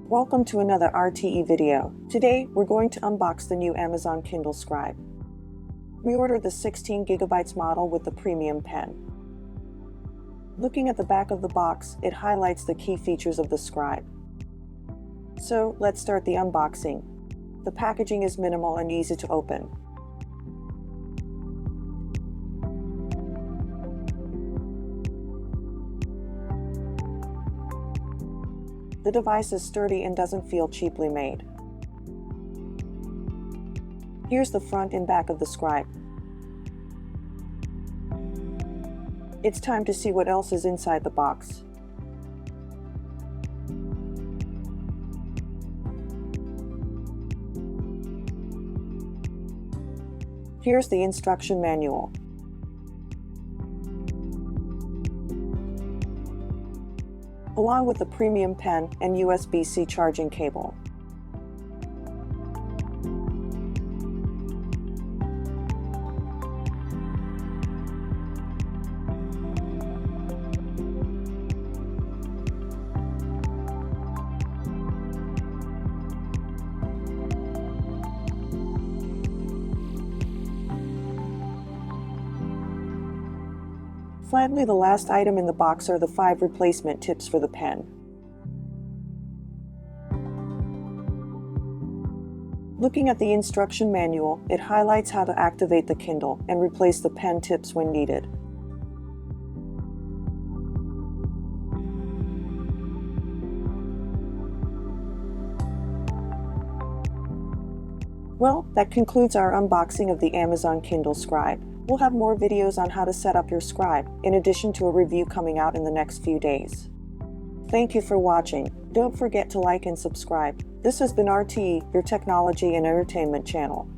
Welcome to another RTE video. Today, we're going to unbox the new Amazon Kindle Scribe. We ordered the 16 GB model with the premium pen. Looking at the back of the box, it highlights the key features of the Scribe. So, let's start the unboxing. The packaging is minimal and easy to open. The device is sturdy and doesn't feel cheaply made. Here's the front and back of the Scribe. It's time to see what else is inside the box. Here's the instruction manual. Along with the premium pen and USB-C charging cable. Finally, the last item in the box are the 5 replacement tips for the pen. Looking at the instruction manual, it highlights how to activate the Kindle and replace the pen tips when needed. Well, that concludes our unboxing of the Amazon Kindle Scribe. We'll have more videos on how to set up your Scribe, in addition to a review coming out in the next few days. Thank you for watching. Don't forget to like and subscribe. This has been RTE, your technology and entertainment channel.